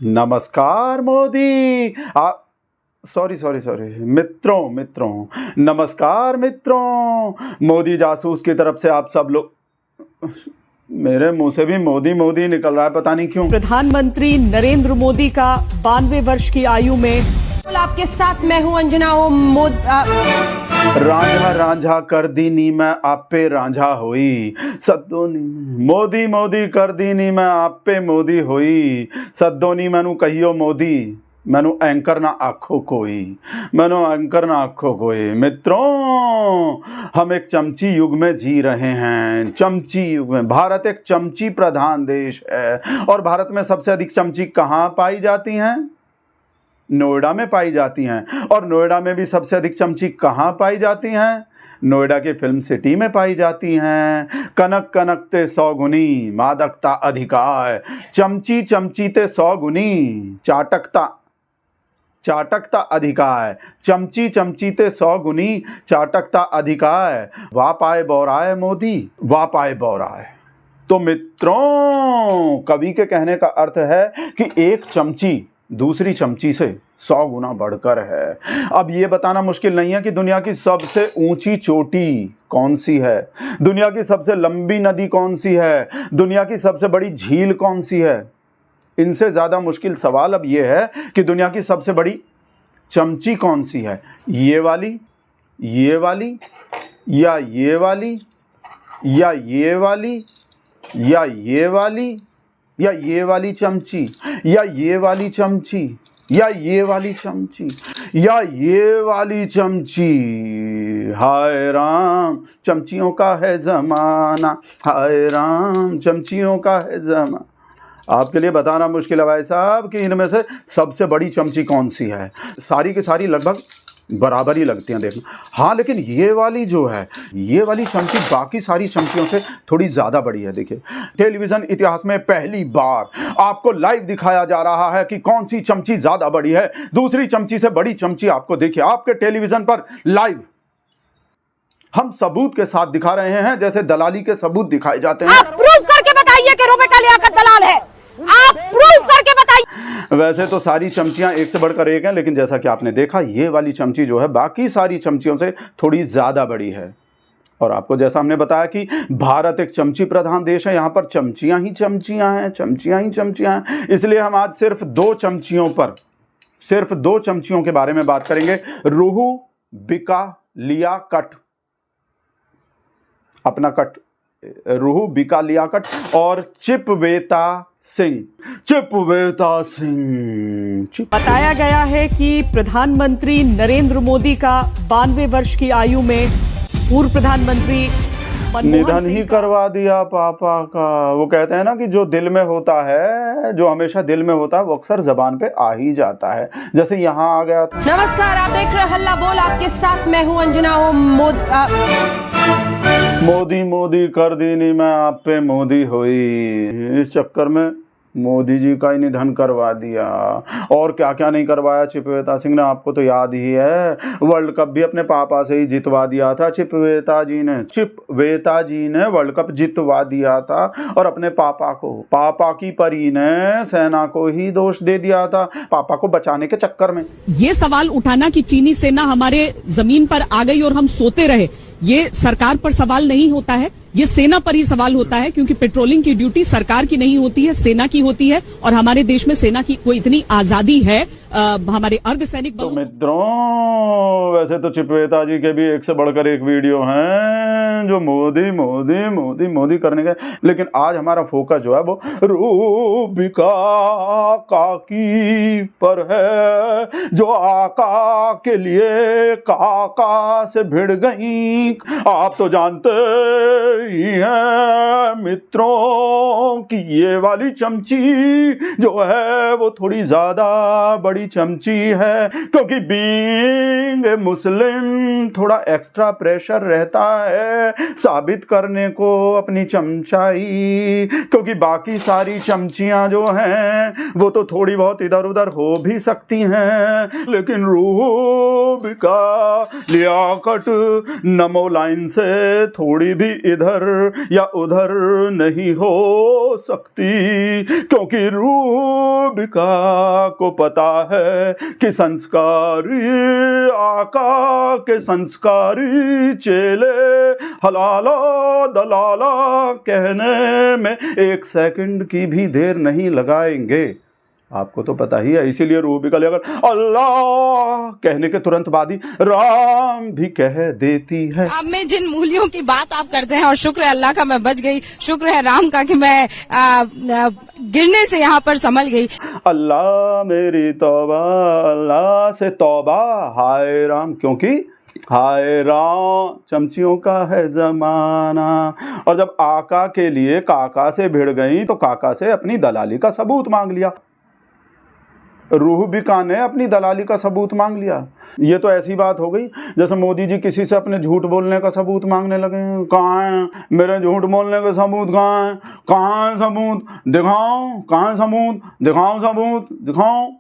नमस्कार मोदी। सॉरी मित्रों नमस्कार मित्रों। मोदी जासूस की तरफ से आप सब लोग, मेरे मुंह से भी मोदी मोदी निकल रहा है, पता नहीं क्यों। प्रधानमंत्री नरेंद्र मोदी का 92 वर्ष की आयु में आपके साथ मैं हूं अंजना। रांझा रांझा कर दी नी मैं आप पे रांझा होई सद्दोनी। मोदी मोदी कर दी नी मैं आप पे मोदी होई सद्दोनी। मैनू कहियो मोदी, मैनू एंकर ना आखो कोई, मैनू एंकर ना आखो कोई। मित्रों, हम एक चमची युग में जी रहे हैं। चमची युग में भारत एक चमची प्रधान देश है। और भारत में सबसे अधिक चमची कहाँ पाई जाती हैं? नोएडा में पाई जाती हैं। और नोएडा में भी सबसे अधिक चमची कहाँ पाई जाती हैं? नोएडा की फिल्म सिटी में पाई जाती हैं। कनक कनक ते 100 गुनी मादकता अधिकार, चमची चमची ते 100 गुनी चाटकता चाटकता अधिकार, चमची चमची ते 100 गुनी चाटकता अधिकार। वाह पाए बौराए मोदी, वाह पाए बौराए। तो मित्रों, कवि के कहने का अर्थ है कि एक चमची दूसरी चमची से 100 गुना बढ़कर है। अब ये बताना मुश्किल नहीं है कि दुनिया की सबसे ऊंची चोटी कौन सी है, दुनिया की सबसे लंबी नदी कौन सी है, दुनिया की सबसे बड़ी झील कौन सी है। इनसे ज़्यादा मुश्किल सवाल अब ये है कि दुनिया की सबसे बड़ी चमची कौन सी है। ये वाली, ये वाली, या ये वाली, या ये वाली, या ये वाली, या ये वाली चमची, या ये वाली चमची, या ये वाली चमची, या ये वाली चमची। हाय राम, चमचियों का है ज़माना, हाय राम, चमचियों का है ज़माना। आपके लिए बताना मुश्किल है भाई साहब कि इनमें से सबसे बड़ी चमची कौन सी है। सारी की सारी लगभग बराबर ही लगती हैं देखना। हाँ, लेकिन ये वाली जो है, ये वाली चमची बाकी सारी चमचियों से थोड़ी ज़्यादा बड़ी है। देखिए, टेलीविज़न इतिहास में पहली बार आपको लाइव दिखाया जा रहा है कि कौन सी चमची ज़्यादा बड़ी है। दूसरी चमची से बड़ी चमची आपको देखिए आपके टेलीविज़न पर लाइव हम सबूत के साथ दिखा रहे हैं, जैसे दलाली के सबूत दिखाए जाते हैं। आप प्रूफ करके बताइए कि रुपए का लियाकत दलाल है। आप प्रूफ करके बताइए। वैसे तो सारी चमचियां एक से बढ़कर एक हैं, लेकिन जैसा कि आपने देखा, ये वाली चमची जो है बाकी सारी चमचियों से थोड़ी ज़्यादा बड़ी है। और आपको जैसा हमने बताया कि भारत एक चमची प्रधान देश है, यहाँ पर चमचियां ही चमचियां हैं, चमचियां ही चमचियां हैं। इसलिए हम आज सिर्फ दो चमचियों के बारे में बात करेंगे। रूहू बिका लिया कट, अपना कट, रूहू बिका लिया कट, और चिपवेता सिंह। बताया गया है कि प्रधानमंत्री नरेंद्र मोदी का 92 वर्ष की आयु में पूर्व प्रधानमंत्री निधन ही करवा दिया पापा का। वो कहते हैं ना कि जो दिल में होता है, जो हमेशा दिल में होता है, वो अक्सर जबान पे आ ही जाता है। जैसे यहाँ आ गया था। नमस्कार, आप देख रहे हल्ला बोल, आपके साथ मैं हूं अंजना। मोदी मोदी कर दी नी मैं आप पे मोदी हुई। इस चक्कर में मोदी जी का ही निधन करवा दिया। और क्या क्या नहीं करवाया चिपवेता सिंह ने, आपको तो याद ही है। वर्ल्ड कप भी अपने पापा से ही जितवा दिया था चिपवेता जी ने वर्ल्ड कप जितवा दिया था। और अपने पापा की परी ने सेना को ही दोष दे दिया था, पापा को बचाने के चक्कर में। ये सवाल उठाना कि चीनी सेना हमारे जमीन पर आ गई और हम सोते रहे, ये सरकार पर सवाल नहीं होता है, ये सेना पर ही सवाल होता है। क्योंकि पेट्रोलिंग की ड्यूटी सरकार की नहीं होती है, सेना की होती है। और हमारे देश में सेना की कोई इतनी आजादी है हमारे अर्धसैनिक तो मित्रों, वैसे तो चिपवेता जी के भी एक से बढ़कर एक वीडियो हैं जो मोदी मोदी मोदी मोदी करने के। लेकिन आज हमारा फोकस जो है वो रूबिका काकी पर है, जो आका के लिए काका से भिड़ गई। आप तो जानते ही हैं मित्रों कि ये वाली चमची जो है वो थोड़ी ज्यादा बड़ी चमची है, क्योंकि बीइंग मुस्लिम थोड़ा एक्स्ट्रा प्रेशर रहता है साबित करने को अपनी चमचाई। क्योंकि बाकी सारी चमचियां जो हैं वो तो थोड़ी बहुत इधर उधर हो भी सकती हैं, लेकिन रूह बिका लियाकत नमो लाइन से थोड़ी भी इधर इधर या उधर नहीं हो सकती, क्योंकि रूबिका को पता है कि संस्कारी आका के संस्कारी चेले हलाला दलाला कहने में 1 सेकंड की भी देर नहीं लगाएंगे। आपको तो पता ही है, इसीलिए रूबिका लेकर अल्लाह कहने के तुरंत बाद ही राम भी कह देती है। आप में जिन मूल्यों की बात आप करते हैं, और शुक्र है अल्लाह का मैं बच गई, शुक्र है राम का कि मैं गिरने से यहाँ पर संभल गई। अल्लाह मेरी तौबा, अल्लाह से तौबा, हाय राम, क्योंकि हाय राम चमचियों का है जमाना। और जब आका के लिए काका से भिड़ गई तो काका से अपनी दलाली का सबूत मांग लिया। रूबिका ने अपनी दलाली का सबूत मांग लिया। ये तो ऐसी बात हो गई जैसे मोदी जी किसी से अपने झूठ बोलने का सबूत मांगने लगे। कहाँ है मेरे झूठ बोलने के सबूत, कहाँ है, कहाँ है सबूत दिखाओ, कहाँ है सबूत दिखाओ, सबूत दिखाओ।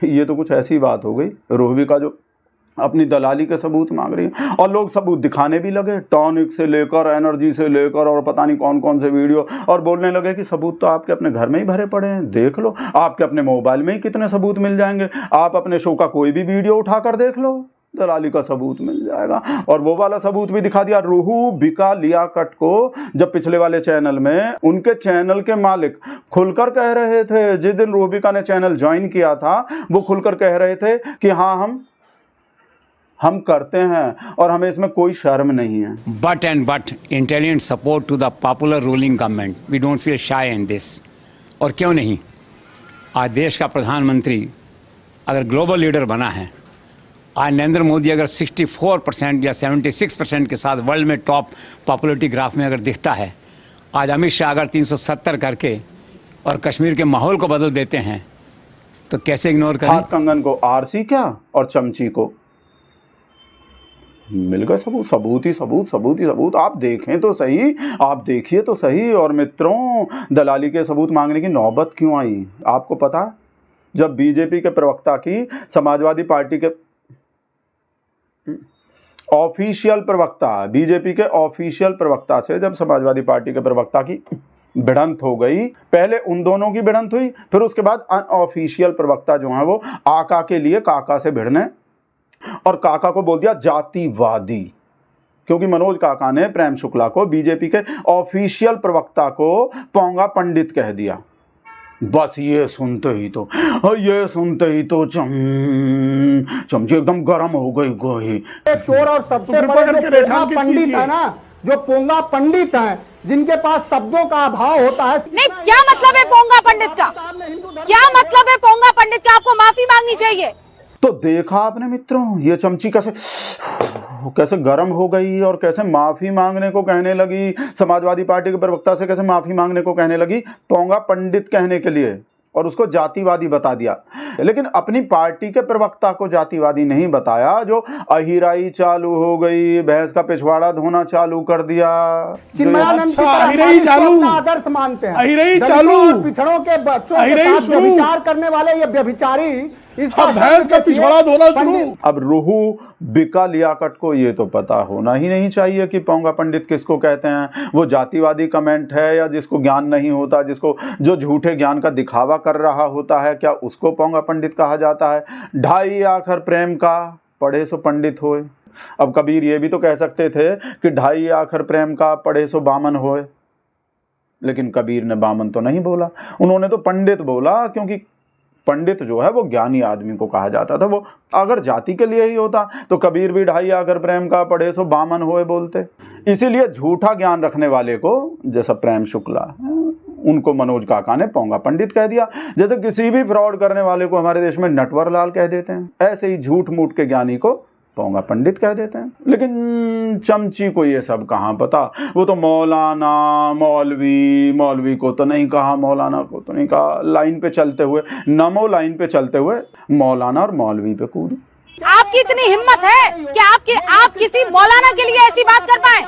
ये तो कुछ ऐसी बात हो गई, रूबिका जो अपनी दलाली के सबूत मांग रही है। और लोग सबूत दिखाने भी लगे, टॉनिक से लेकर एनर्जी से लेकर और पता नहीं कौन कौन से वीडियो, और बोलने लगे कि सबूत तो आपके अपने घर में ही भरे पड़े हैं, देख लो, आपके अपने मोबाइल में ही कितने सबूत मिल जाएंगे, आप अपने शो का कोई भी वीडियो उठाकर देख लो, दलाली का सबूत मिल जाएगा। और वो वाला सबूत भी दिखा दिया। रूबिका लियाकत को जब पिछले वाले चैनल में उनके चैनल के मालिक खुलकर कह रहे थे, जिस दिन रूबिका ने चैनल ज्वाइन किया था वो खुलकर कह रहे थे कि हाँ हम करते हैं और हमें इसमें कोई शर्म नहीं है। But intelligent support to the popular ruling government. We don't feel shy in this. और क्यों नहीं, आज देश का प्रधानमंत्री अगर ग्लोबल लीडर बना है, आज नरेंद्र मोदी अगर 64% या 76% के साथ वर्ल्ड में टॉप पॉपुलरिटी ग्राफ में अगर दिखता है, आज अमित शाह अगर 370 करके और कश्मीर के माहौल को बदल देते हैं, तो कैसे इग्नोर करें। हाथ कंगन को आरसी क्या और चमची को मिल गए सबूत, सबूत ही सबूत, सबूत ही सबूत। आप देखें तो सही, आप देखिए तो सही। और मित्रों, दलाली के सबूत मांगने की नौबत क्यों आई आपको पता? जब बीजेपी के प्रवक्ता की समाजवादी पार्टी के ऑफिशियल प्रवक्ता, बीजेपी के ऑफिशियल प्रवक्ता से जब समाजवादी पार्टी के प्रवक्ता की भिड़ंत हो गई, पहले उन दोनों की भिड़ंत हुई, फिर उसके बाद अनऑफिशियल प्रवक्ता जो है वो आका के लिए काका से भिड़ने और काका को बोल दिया जातिवादी, क्योंकि मनोज काका ने प्रेम शुक्ला को, बीजेपी के ऑफिशियल प्रवक्ता को पोंगा पंडित कह दिया। बस ये सुनते ही तो चमची एकदम गर्म हो गई। चोर और सबसे बड़े जो पोंगा पंडित है ना, जो पोंगा पंडित है, जिनके पास शब्दों का अभाव होता है। नहीं, क्या मतलब है पोंगा पंडित का? क्या मतलब है पोंगा पंडित का? आपको माफी मांगनी चाहिए। तो देखा आपने मित्रों, ये चमची कैसे गर्म हो गई और कैसे माफी मांगने को कहने लगी, समाजवादी पार्टी के प्रवक्ता से कैसे माफी मांगने को कहने लगी पोंगा पंडित कहने के लिए, और उसको जातिवादी बता दिया। लेकिन अपनी पार्टी के प्रवक्ता को जातिवादी नहीं बताया, जो अहिराई चालू हो गई, भैंस का पिछवाड़ा धोना चालू कर दिया। आदर्श मानते हैं, अहिराई चालू, पिछड़ों के बच्चों के साथ व्यभिचार करने वाले ये व्यभिचारी, भैंस का पिछवाड़ा धोना शुरू। अब रूबिका लियाकत को ये तो पता होना ही नहीं चाहिए कि पोंगा पंडित किसको कहते हैं। वो जातिवादी कमेंट है या जिसको ज्ञान नहीं होता, जिसको जो झूठे ज्ञान का दिखावा कर रहा होता है, क्या उसको पोंगा पंडित कहा जाता है? 2.5 आखर प्रेम का पढ़े सो पंडित होए। अब कबीर ये भी तो कह सकते थे कि 2.5 आखर प्रेम का पढ़े सो बामन होए, लेकिन कबीर ने बामन तो नहीं बोला, उन्होंने तो पंडित बोला, क्योंकि पंडित जो है वो ज्ञानी आदमी को कहा जाता था। वो अगर जाति के लिए ही होता तो कबीर भी 2.5 आखर प्रेम का पढ़े सो बामन होए बोलते। इसीलिए झूठा ज्ञान रखने वाले को, जैसा प्रेम शुक्ला, उनको मनोज काका ने पोंगा पंडित कह दिया। जैसे किसी भी फ्रॉड करने वाले को हमारे देश में नटवर लाल कह देते हैं, ऐसे ही झूठ मूठ के ज्ञानी को पोंगा पंडित कह देते हैं। लेकिन चमची को ये सब कहाँ पता। वो तो मौलाना, मौलवी को तो नहीं कहा, मौलाना को तो नहीं कहा। लाइन पे चलते हुए, नमो लाइन पे चलते हुए मौलाना और मौलवी पे कूद। आपकी इतनी हिम्मत है कि आप किसी मौलाना के लिए ऐसी बात कर पाए?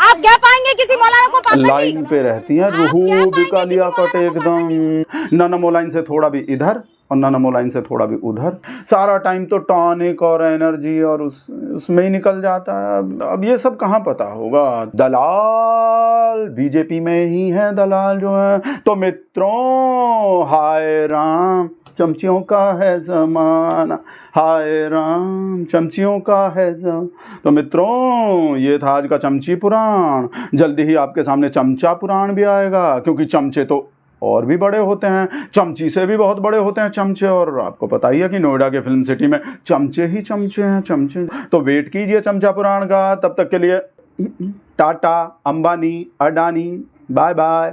आप कह पाएंगे किसी मौलाना को पापा जी? लाइन पे रहती हैं, रूहू बिका लिया कट एकदम, ननमो लाइन से थोड़ा भी इधर और ननमो लाइन से थोड़ा भी उधर, सारा टाइम तो टॉनिक और एनर्जी और उसमें ही निकल जाता है। अब ये सब कहाँ पता होगा। दलाल बीजेपी में ही है, दलाल जो है। तो मित्रों, हाय राम चमचियों का है जमाना, हाय राम चमचियों का है तो मित्रों, ये था आज का चमची पुराण। जल्दी ही आपके सामने चमचा पुराण भी आएगा, क्योंकि चमचे तो और भी बड़े होते हैं, चमची से भी बहुत बड़े होते हैं चमचे। और आपको पता ही है कि नोएडा के फिल्म सिटी में चमचे ही चमचे हैं, चमचे। तो वेट कीजिए चमचा पुराण का। तब तक के लिए टाटा, अंबानी, अडानी, बाय बाय।